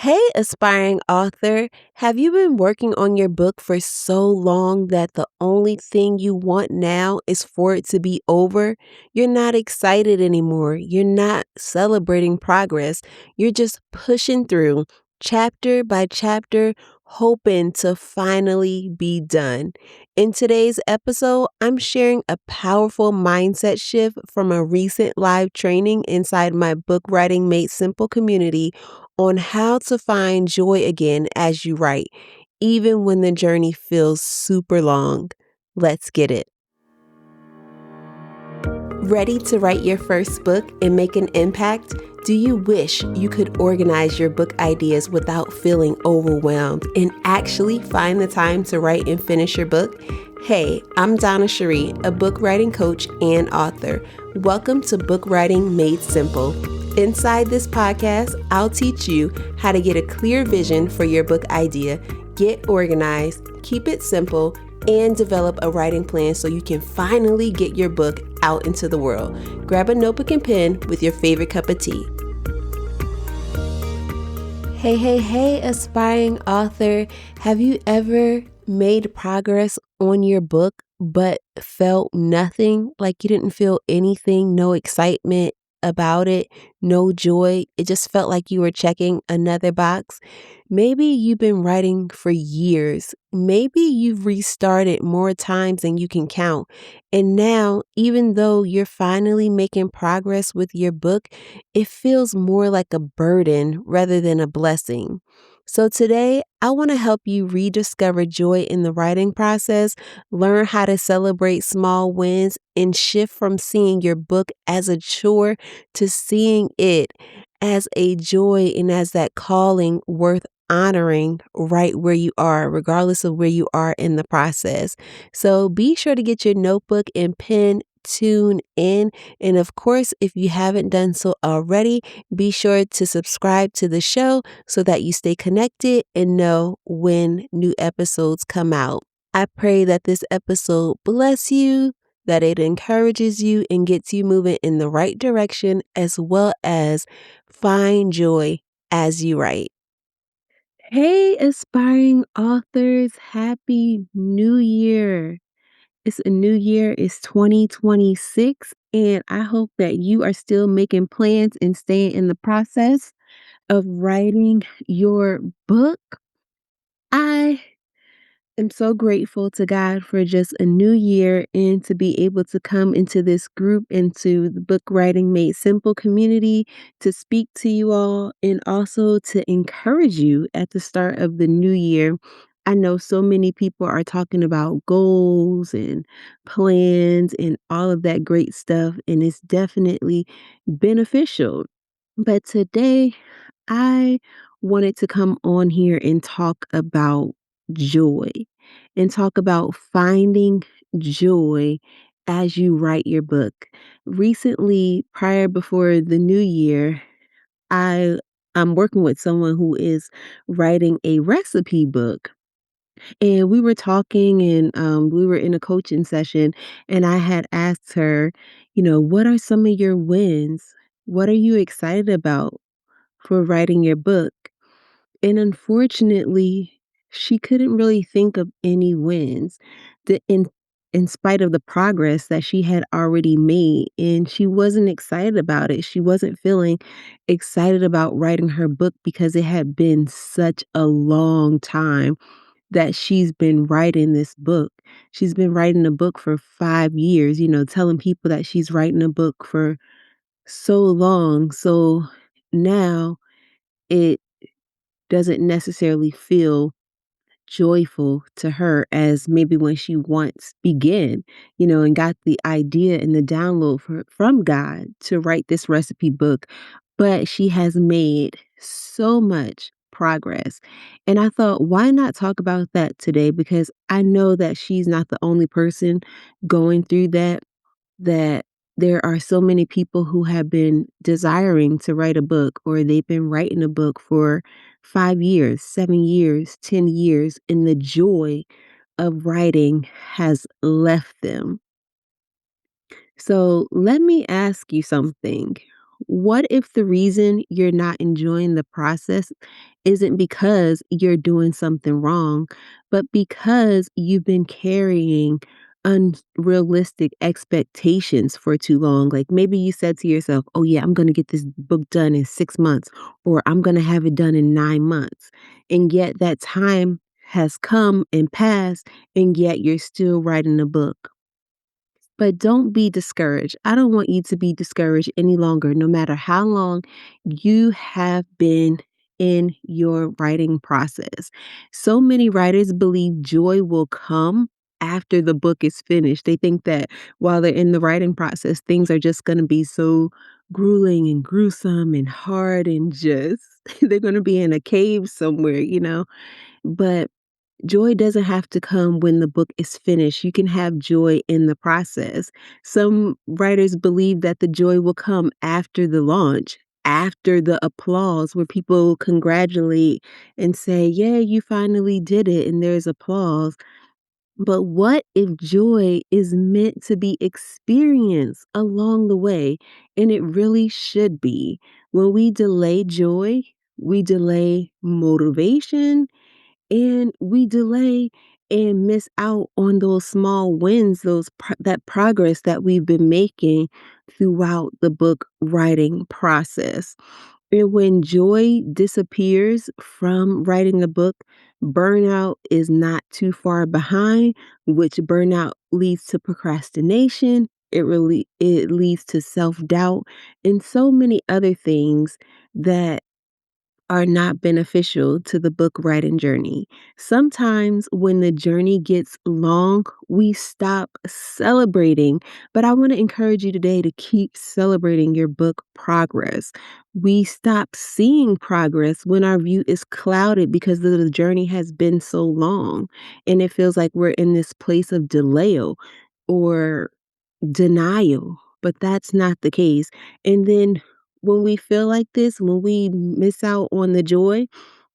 Hey, aspiring author, have you been working on your book for so long that the only thing you want now is for it to be over? You're not excited anymore. You're not celebrating progress. You're just pushing through chapter by chapter, hoping to finally be done. In today's episode, I'm sharing a powerful mindset shift from a recent live training inside my Book Writing Made Simple community on how to find joy again as you write, even when the journey feels super long. Let's get it. Ready to write your first book and make an impact? Do you wish you could organize your book ideas without feeling overwhelmed and actually find the time to write and finish your book? Hey, I'm Donna Cherie, a book writing coach and author. Welcome to Book Writing Made Simple. Inside this podcast, I'll teach you how to get a clear vision for your book idea, get organized, keep it simple, and develop a writing plan so you can finally get your book out into the world. Grab a notebook and pen with your favorite cup of tea. Hey, aspiring author. Have you ever made progress on your book but felt nothing? Like you didn't feel anything, no excitement about it, no joy. It just felt like you were checking another box. Maybe you've been writing for years. Maybe you've restarted more times than you can count. And now, even though you're finally making progress with your book, it feels more like a burden rather than a blessing. So today, I want to help you rediscover joy in the writing process, learn how to celebrate small wins, and shift from seeing your book as a chore to seeing it as a joy and as that calling worth honoring right where you are, regardless of where you are in the process. So be sure to get your notebook and pen. Tune in. And of course, if you haven't done so already, be sure to subscribe to the show so that you stay connected and know when new episodes come out. I pray that this episode bless you, that it encourages you and gets you moving in the right direction, as well as find joy as you write. Hey, aspiring authors, happy new year. It's a new year, it's 2026, and I hope that you are still making plans and staying in the process of writing your book. I am so grateful to God for just a new year and to be able to come into this group, into the Book Writing Made Simple community, to speak to you all and also to encourage you at the start of the new year. I know so many people are talking about goals and plans and all of that great stuff, and it's definitely beneficial. But today, I wanted to come on here and talk about joy and talk about finding joy as you write your book. Recently, prior before the new year, I I'm working with someone who is writing a recipe book. And we were talking and we were in a coaching session and I had asked her, what are some of your wins? What are you excited about for writing your book? And unfortunately, she couldn't really think of any wins the, in spite of the progress that she had already made. And she wasn't excited about it. She wasn't feeling excited about writing her book because it had been such a long time that she's been writing this book. She's been writing a book for 5 years, telling people that she's writing a book for so long. So now it doesn't necessarily feel joyful to her as maybe when she once began, and got the idea and the download from God to write this recipe book. But she has made so much progress. And I thought, why not talk about that today? Because I know that she's not the only person going through that there are so many people who have been desiring to write a book or they've been writing a book for 5 years, 7 years, 10 years, and the joy of writing has left them. So let me ask you something. What if the reason you're not enjoying the process isn't because you're doing something wrong, but because you've been carrying unrealistic expectations for too long? Like maybe you said to yourself, oh, yeah, I'm going to get this book done in 6 months, or I'm going to have it done in 9 months. And yet that time has come and passed, and yet you're still writing a book. But don't be discouraged. I don't want you to be discouraged any longer, no matter how long you have been in your writing process. So many writers believe joy will come after the book is finished. They think that while they're in the writing process, things are just going to be so grueling and gruesome and hard and just they're going to be in a cave somewhere, But joy doesn't have to come when the book is finished. You can have joy in the process. Some writers believe that the joy will come after the launch, after the applause, where people congratulate and say, yeah, you finally did it, and there's applause. But what if joy is meant to be experienced along the way? And it really should be. When we delay joy, we delay motivation, and we delay and miss out on those small wins, that progress that we've been making throughout the book writing process. And when joy disappears from writing a book, burnout is not too far behind, which burnout leads to procrastination. It leads to self-doubt and so many other things that are not beneficial to the book writing journey. Sometimes when the journey gets long, we stop celebrating. But I want to encourage you today to keep celebrating your book progress. We stop seeing progress when our view is clouded because the journey has been so long. And it feels like we're in this place of delay or denial, but that's not the case. And then when we feel like this, when we miss out on the joy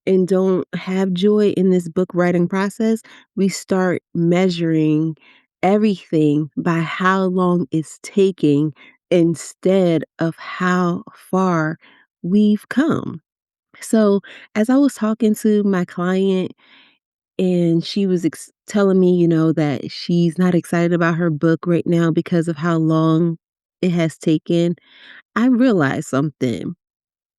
and don't have joy in this book writing process, we start measuring everything by how long it's taking instead of how far we've come. So, as I was talking to my client and she was telling me, that she's not excited about her book right now because of how long it has taken. I realized something.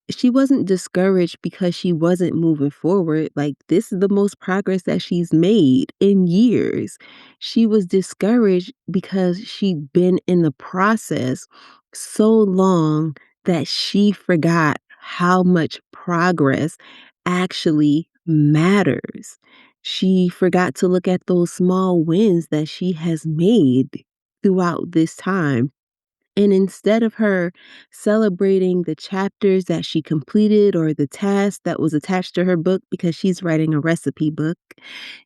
She wasn't discouraged because she wasn't moving forward. Like, this is the most progress that she's made in years. She was discouraged because she'd been in the process so long that she forgot how much progress actually matters. She forgot to look at those small wins that she has made throughout this time. And instead of her celebrating the chapters that she completed or the task that was attached to her book because she's writing a recipe book,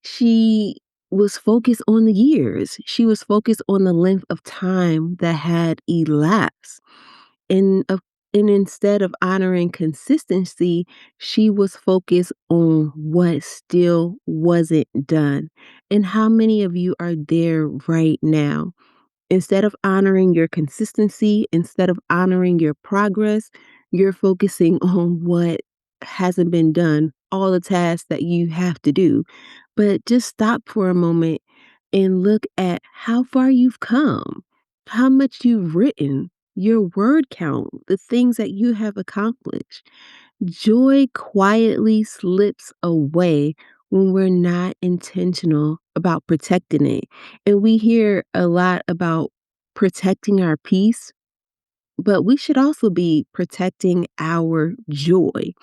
she was focused on the years. She was focused on the length of time that had elapsed. And, of, and instead of honoring consistency, she was focused on what still wasn't done. And how many of you are there right now? Instead of honoring your consistency, instead of honoring your progress, you're focusing on what hasn't been done, all the tasks that you have to do. But just stop for a moment and look at how far you've come, how much you've written, your word count, the things that you have accomplished. Joy quietly slips away when we're not intentional about protecting it. And we hear a lot about protecting our peace, but we should also be protecting our joy.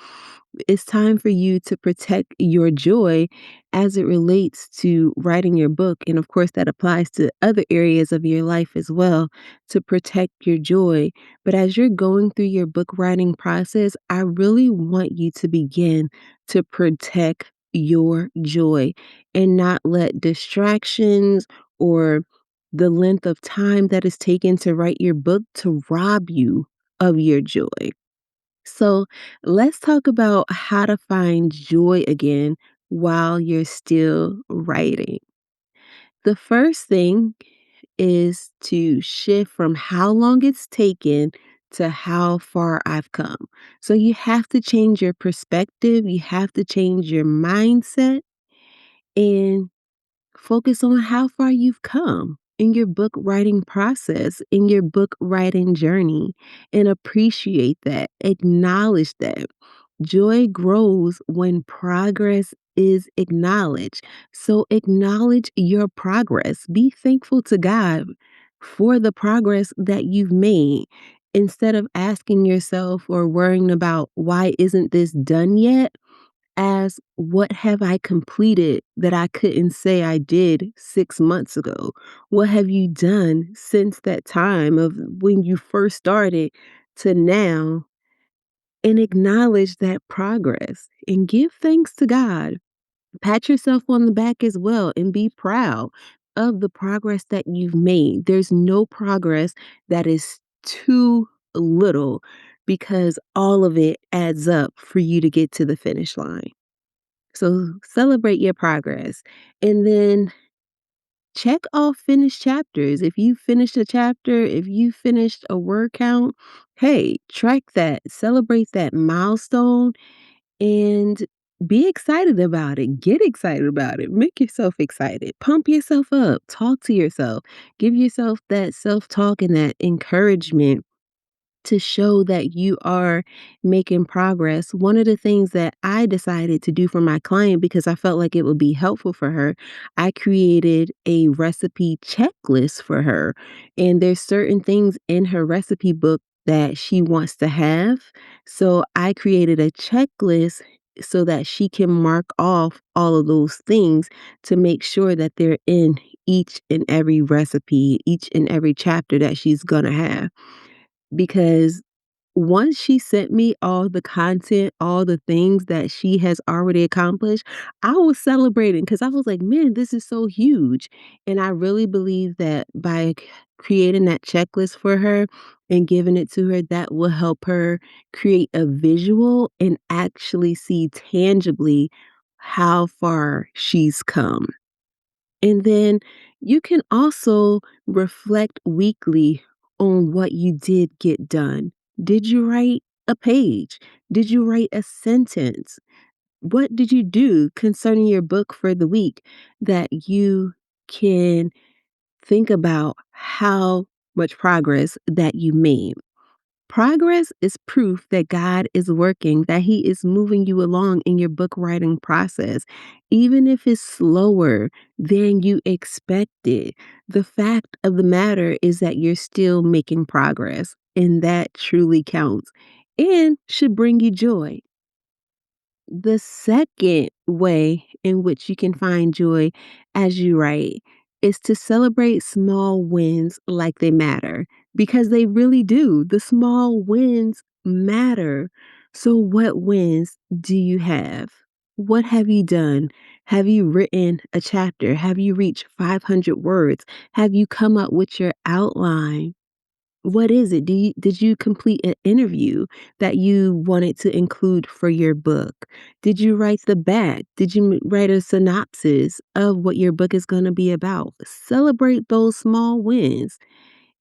It's time for you to protect your joy as it relates to writing your book. And of course, that applies to other areas of your life as well, to protect your joy. But as you're going through your book writing process, I really want you to begin to protect your joy and not let distractions or the length of time that is taken to write your book to rob you of your joy. So let's talk about how to find joy again while you're still writing. The first thing is to shift from how long it's taken to how far I've come. So you have to change your perspective, you have to change your mindset and focus on how far you've come in your book writing process, in your book writing journey, and appreciate that. Acknowledge that. Joy grows when progress is acknowledged. So acknowledge your progress. Be thankful to God for the progress that you've made. Instead of asking yourself or worrying about why isn't this done yet, as what have I completed that I couldn't say I did 6 months ago? What have you done since that time of when you first started to now? And acknowledge that progress and give thanks to God. Pat yourself on the back as well and be proud of the progress that you've made. There's no progress that is too little because all of it adds up for you to get to the finish line. So celebrate your progress and then check off finished chapters. If you finished a chapter, if you finished a word count, hey, track that, celebrate that milestone, and be excited about it. Get excited about it. Make yourself excited. Pump yourself up. Talk to yourself. Give yourself that self talk and that encouragement to show that you are making progress. One of the things that I decided to do for my client because I felt like it would be helpful for her, I created a recipe checklist for her. And there's certain things in her recipe book that she wants to have. So I created a checklist so that she can mark off all of those things to make sure that they're in each and every recipe, each and every chapter that she's going to have because once she sent me all the content, all the things that she has already accomplished, I was celebrating because I was like, man, this is so huge. And I really believe that by creating that checklist for her and giving it to her, that will help her create a visual and actually see tangibly how far she's come. And then you can also reflect weekly on what you did get done. Did you write a page? Did you write a sentence? What did you do concerning your book for the week that you can think about how much progress that you made? Progress is proof that God is working, that He is moving you along in your book writing process, even if it's slower than you expected. The fact of the matter is that you're still making progress, and that truly counts and should bring you joy. The second way in which you can find joy as you write is to celebrate small wins like they matter because they really do. The small wins matter. So, what wins do you have? What have you done? Have you written a chapter? Have you reached 500 words? Have you come up with your outline? What is it? Did you complete an interview that you wanted to include for your book? Did you write the back? Did you write a synopsis of what your book is going to be about? Celebrate those small wins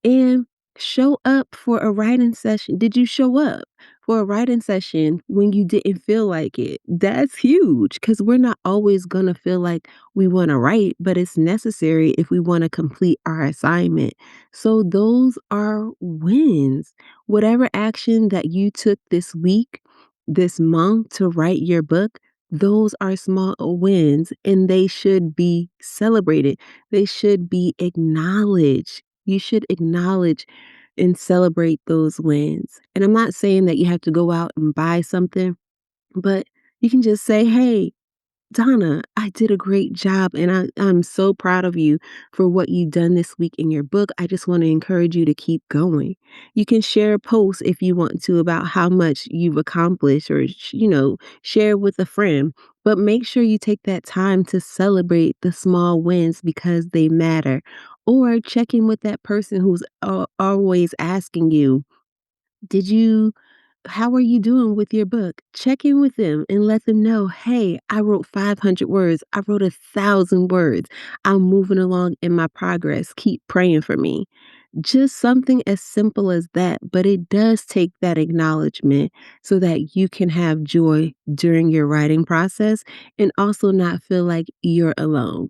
and show up for a writing session. Did you show up for a writing session when you didn't feel like it? That's huge because we're not always going to feel like we want to write, but it's necessary if we want to complete our assignment. So, those are wins. Whatever action that you took this week, this month to write your book, those are small wins and they should be celebrated. They should be acknowledged. You should acknowledge and celebrate those wins. And I'm not saying that you have to go out and buy something, but you can just say, hey, Donna, I did a great job and I'm so proud of you for what you've done this week in your book. I just want to encourage you to keep going. You can share a post if you want to about how much you've accomplished or, share with a friend. But make sure you take that time to celebrate the small wins because they matter. Or check in with that person who's always asking you, did you how are you doing with your book? Check in with them and let them know, hey, I wrote 500 words. I wrote 1,000 words. I'm moving along in my progress. Keep praying for me. Just something as simple as that, but it does take that acknowledgement so that you can have joy during your writing process and also not feel like you're alone.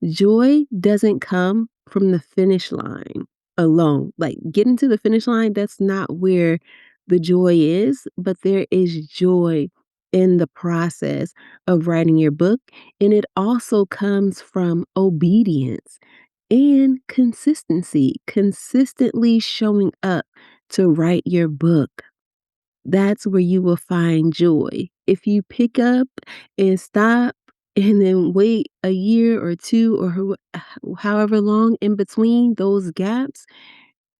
Joy doesn't come from the finish line alone. Like getting to the finish line, that's not where the joy is, but there is joy in the process of writing your book. And it also comes from obedience and consistency, consistently showing up to write your book. That's where you will find joy. If you pick up and stop and then wait a year or 2 or however long in between those gaps,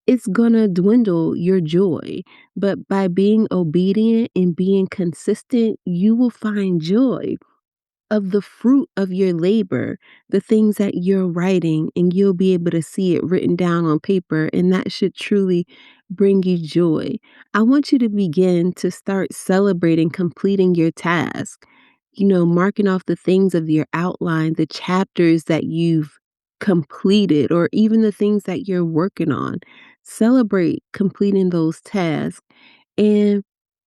it's gonna dwindle your joy. But by being obedient and being consistent, you will find joy of the fruit of your labor, the things that you're writing, and you'll be able to see it written down on paper, and that should truly bring you joy. I want you to begin to start celebrating completing your task, marking off the things of your outline, the chapters that you've completed, or even the things that you're working on. Celebrate completing those tasks and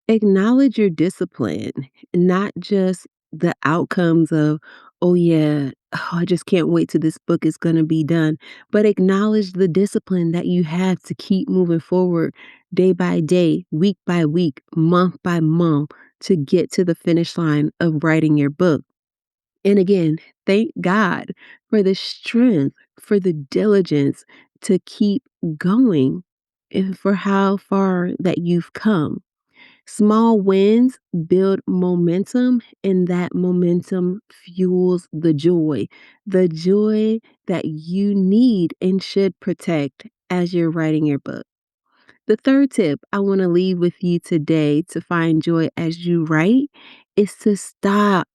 acknowledge your discipline, not just the outcomes of, oh, yeah, oh, I just can't wait till this book is going to be done. But acknowledge the discipline that you have to keep moving forward day by day, week by week, month by month to get to the finish line of writing your book. And again, thank God for the strength, for the diligence to keep going and for how far that you've come. Small wins build momentum, and that momentum fuels the joy that you need and should protect as you're writing your book. The third tip I want to leave with you today to find joy as you write is to stop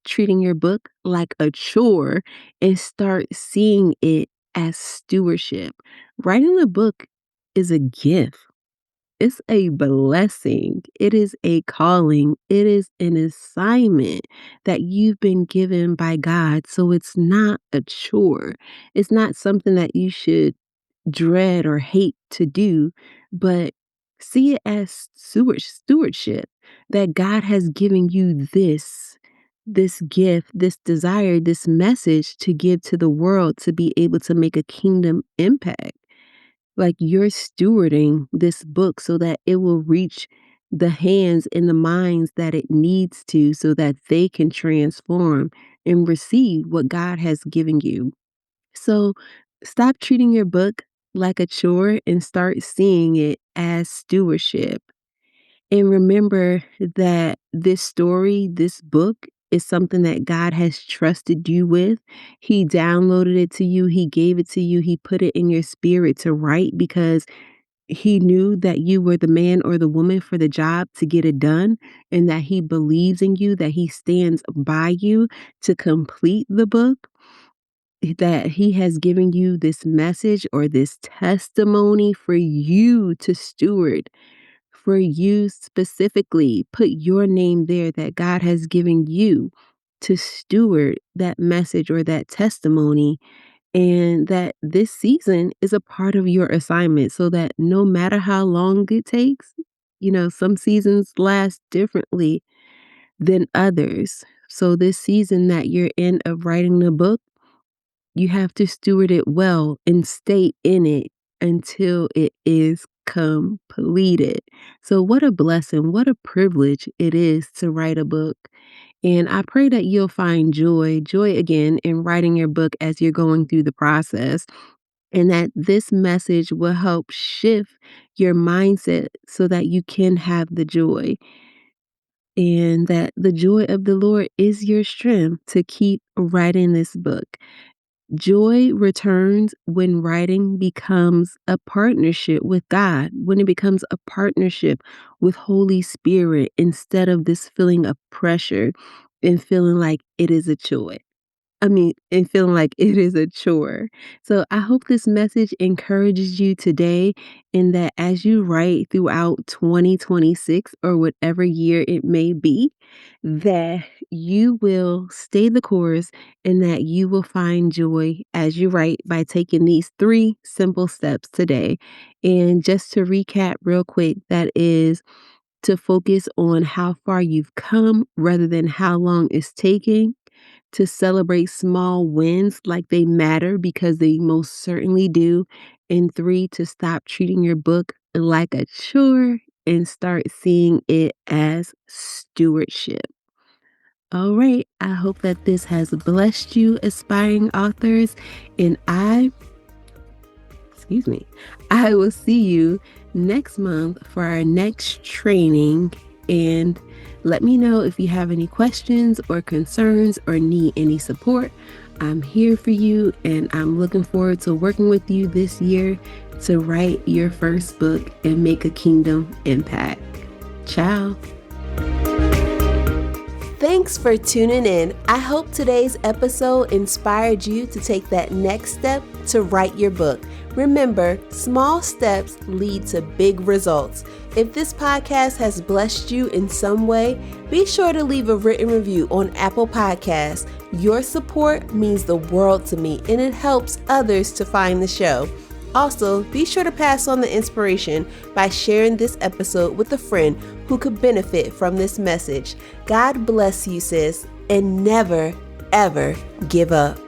treating your book like a chore and start seeing it as stewardship. Writing a book is a gift. It's a blessing. It is a calling. It is an assignment that you've been given by God. So it's not a chore. It's not something that you should dread or hate to do, but see it as stewardship that God has given you this gift, this desire, this message to give to the world to be able to make a kingdom impact. Like you're stewarding this book so that it will reach the hands and the minds that it needs to so that they can transform and receive what God has given you. So stop treating your book like a chore and start seeing it as stewardship. And remember that this story, this book, is something that God has trusted you with. He downloaded it to you, He gave it to you, He put it in your spirit to write because He knew that you were the man or the woman for the job to get it done, and that He believes in you, that He stands by you to complete the book, that He has given you this message or this testimony for you to steward, for you specifically. Put your name there that God has given you to steward that message or that testimony, and that this season is a part of your assignment so that no matter how long it takes, some seasons last differently than others. So, this season that you're in of writing the book, you have to steward it well and stay in it until it is completed. So, what a blessing, what a privilege it is to write a book. And I pray that you'll find joy again in writing your book as you're going through the process, and that this message will help shift your mindset so that you can have the joy, and that the joy of the Lord is your strength to keep writing this book. Joy returns when writing becomes a partnership with God, when it becomes a partnership with Holy Spirit instead of this feeling of pressure and feeling like it is a chore. and feeling like it is a chore. So I hope this message encourages you today in that as you write throughout 2026 or whatever year it may be, that you will stay the course and that you will find joy as you write by taking these three simple steps today. And just to recap real quick, that is to focus on how far you've come rather than how long it's taking, to celebrate small wins like they matter because they most certainly do, and three, to stop treating your book like a chore and start seeing it as stewardship. All right, I hope that this has blessed you, aspiring authors, and excuse me, I will see you next month for our next training. And let me know if you have any questions or concerns or need any support. I'm here for you, and I'm looking forward to working with you this year to write your first book and make a kingdom impact. Ciao. Thanks for tuning in. I hope today's episode inspired you to take that next step to write your book. Remember, small steps lead to big results. If this podcast has blessed you in some way, be sure to leave a written review on Apple Podcasts. Your support means the world to me, and it helps others to find the show. Also, be sure to pass on the inspiration by sharing this episode with a friend who could benefit from this message. God bless you, sis, and never, ever give up.